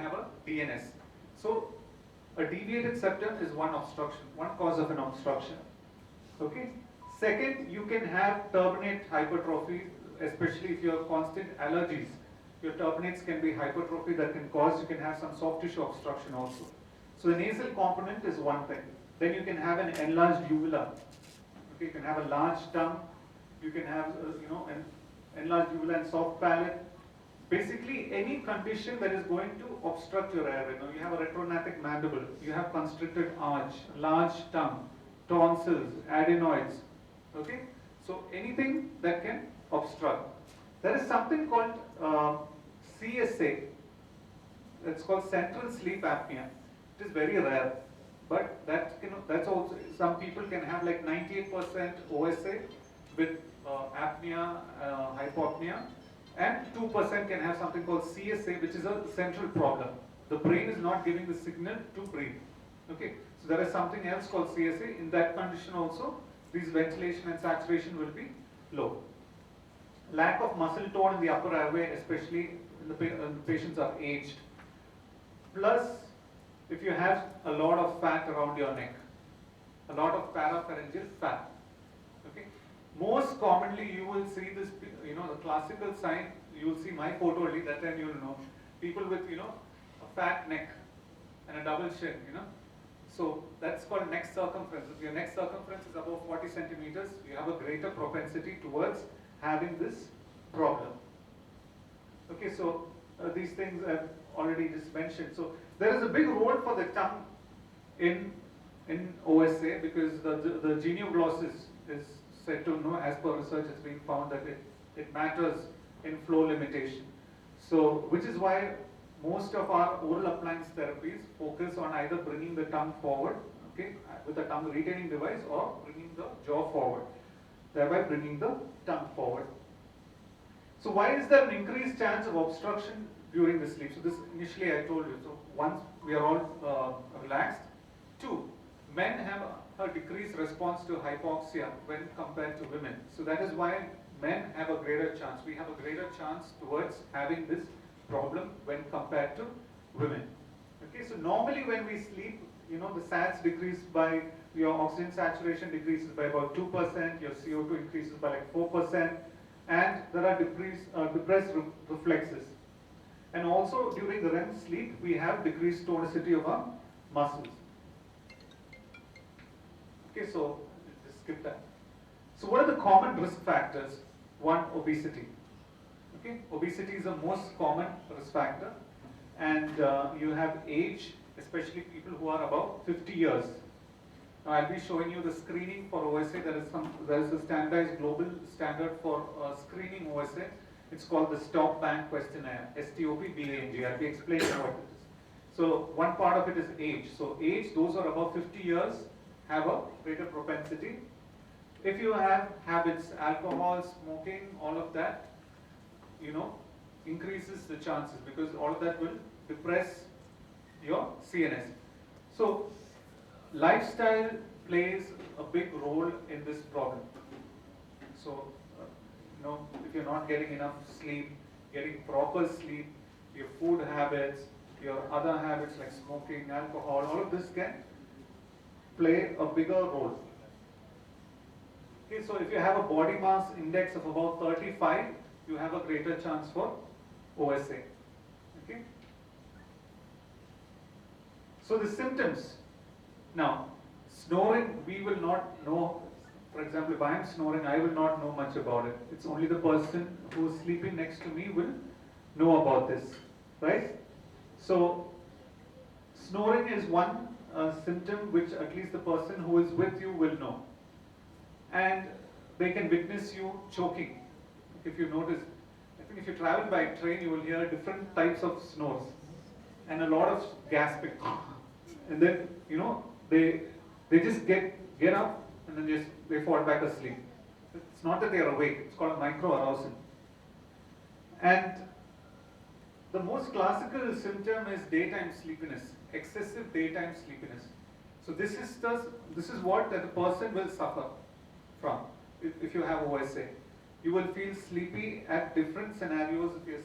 have a DNS. So a deviated septum is one obstruction, one cause of an obstruction. Okay. Second, you can have turbinate hypertrophy, especially if you have constant allergies. Your turbinates can be hypertrophy that can cause, you can have some soft tissue obstruction also. So the nasal component is one thing. Then you can have an enlarged uvula. Okay, you can have a large tongue. You can have, an enlarged uvula and soft palate. Basically, any condition that is going to obstruct your airway. You have a retrognathic mandible. You have constricted arch, large tongue, tonsils, adenoids. Okay, so anything that can obstruct. There is something called CSA. It's called central sleep apnea. It is very rare, but that's also, some people can have like 98% OSA with apnea, hypopnea, and 2% can have something called CSA, which is a central problem. The brain is not giving the signal to breathe. Okay, so there is something else called CSA. In that condition also, these ventilation and saturation will be low. Lack of muscle tone in the upper airway, especially when the patients are aged. Plus, if you have a lot of fat around your neck, a lot of parapharyngeal fat. Okay. Most commonly, you will see this, the classical sign. You will see my photo only. That time you will know people with, a fat neck and a double chin. So that's called neck circumference. If your neck circumference is above 40 centimeters, you have a greater propensity towards having this problem. Okay, so these things I've already just mentioned. So there is a big role for the tongue in OSA, because the genioglossus is said to know, as per research, it's been found that it matters in flow limitation. So, which is why most of our oral appliance therapies focus on either bringing the tongue forward, okay, with a tongue retaining device, or bringing the jaw forward, thereby bringing the tongue forward. So why is there an increased chance of obstruction during the sleep? So this initially I told you. So once we are all relaxed. Two, men have a decreased response to hypoxia when compared to women. So that is why men have a greater chance. We have a greater chance towards having this problem when compared to women. Okay, so normally when we sleep, the SATs decrease by, your oxygen saturation decreases by about 2%, your CO2 increases by like 4%, and there are depressed reflexes. And also during the REM sleep, we have decreased tonicity of our muscles. Okay, so just skip that. So what are the common risk factors? One, obesity. Okay, obesity is the most common risk factor, and you have age, especially people who are above 50 years. Now I'll be showing you the screening for OSA. There is a standardized global standard for screening OSA. It's called the Stop Bang Questionnaire, STOP-BANG. I'll be explaining what it is. So one part of it is age. So age, those who are above 50 years have a greater propensity. If you have habits, alcohol, smoking, all of that, increases the chances, because all of that will depress your CNS. So lifestyle plays a big role in this problem. So, if you're not getting enough sleep, getting proper sleep, your food habits, your other habits like smoking, alcohol, all of this can play a bigger role. Okay, so if you have a body mass index of about 35, you have a greater chance for OSA. Okay. So the symptoms. Now, snoring, we will not know. For example, if I am snoring, I will not know much about it. It's only the person who is sleeping next to me will know about this, right? So, snoring is one symptom which at least the person who is with you will know. And they can witness you choking. If you notice, I think if you travel by train, you will hear different types of snores and a lot of gasping. And then, they just get up and then they fall back asleep. It's not that they are awake, it's called microarousal. And the most classical symptom is daytime sleepiness, excessive daytime sleepiness. So this is what that the person will suffer from if you have OSA. You will feel sleepy at different scenarios. If you're,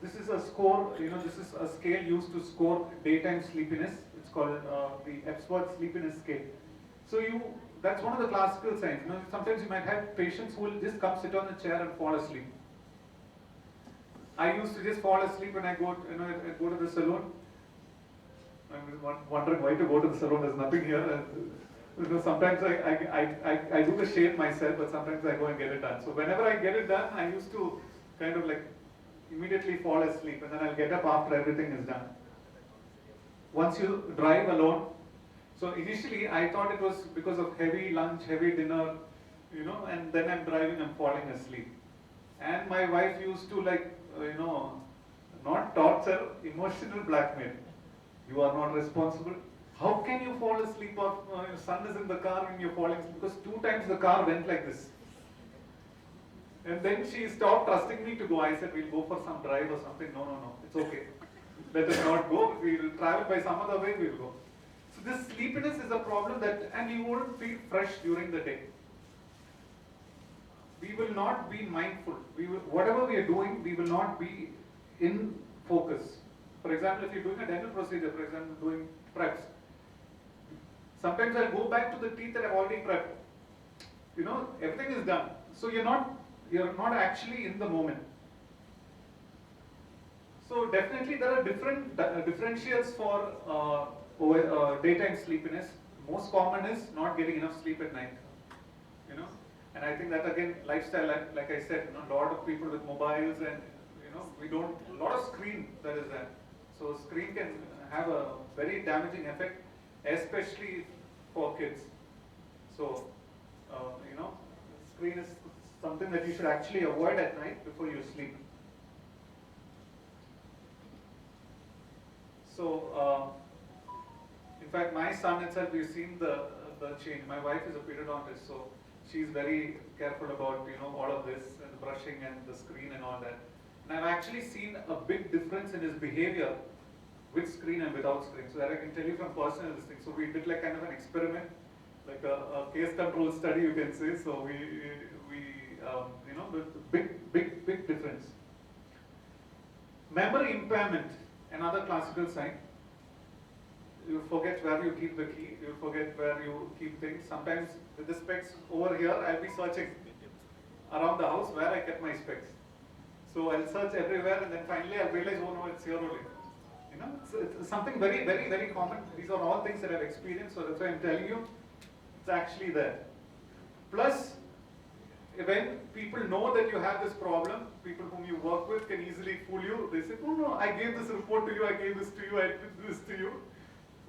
this is a score, this is a scale used to score daytime sleepiness. It's called the Epworth Sleepiness Scale. So that's one of the classical signs. Sometimes you might have patients who will just come sit on the chair and fall asleep. I used to just fall asleep when I go, I go to the salon. I'm wondering why to go to the salon. There's nothing here. Sometimes I do the shave myself, but sometimes I go and get it done. So whenever I get it done, I used to kind of like immediately fall asleep, and then I'll get up after everything is done. Once you drive alone, so initially I thought it was because of heavy lunch, heavy dinner, and then I'm driving, I'm falling asleep. And my wife used to not torture, emotional blackmail. You are not responsible. How can you fall asleep or your son is in the car and you're falling asleep? Because 2 times the car went like this. And then she stopped trusting me to go. I said, we'll go for some drive or something. No, it's okay. Let us not go. We'll travel by some other way, we'll go. So this sleepiness is a problem and you won't feel fresh during the day. We will not be mindful. Whatever we are doing, we will not be in focus. For example, if you're doing a dental procedure, for example, doing preps, sometimes I'll go back to the teeth that I've already prepped. Everything is done. So you're not actually in the moment. So definitely there are different differentials for daytime sleepiness. Most common is not getting enough sleep at night. And I think that again, lifestyle, like I said, a lot of people with mobiles and a lot of screen that is there. So screen can have a very damaging effect, especially for kids. So screen is something that you should actually avoid at night before you sleep. So in fact, my son itself, we've seen the change. My wife is a periodontist, so she's very careful about all of this and the brushing and the screen and all that. And I've actually seen a big difference in his behavior with screen and without screen. So that I can tell you from personal this thing. So we did like kind of an experiment, like a case control study, you can say. So we big difference. Memory impairment, another classical sign. You forget where you keep the key, you forget where you keep things. Sometimes with the specs over here, I'll be searching around the house where I kept my specs. So I'll search everywhere and then finally I'll realize, oh no, it's here only. It's something very, very, very common. These are all things that I've experienced, so that's why I'm telling you, it's actually there. Plus, when people know that you have this problem, people whom you work with can easily fool you. They say, oh no, I gave this report to you, I gave this to you, I did this to you.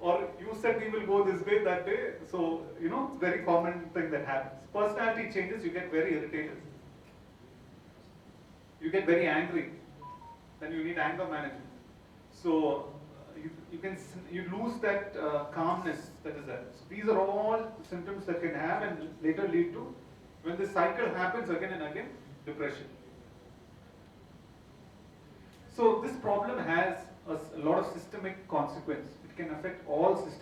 Or you said we will go this way, that day. So, it's a very common thing that happens. Personality changes, you get very irritated. You get very angry. Then you need anger management. So, you lose that calmness that is there. So these are all symptoms that can have and later lead to, when this cycle happens again and again, depression. So this problem has a lot of systemic consequence. It can affect all systems.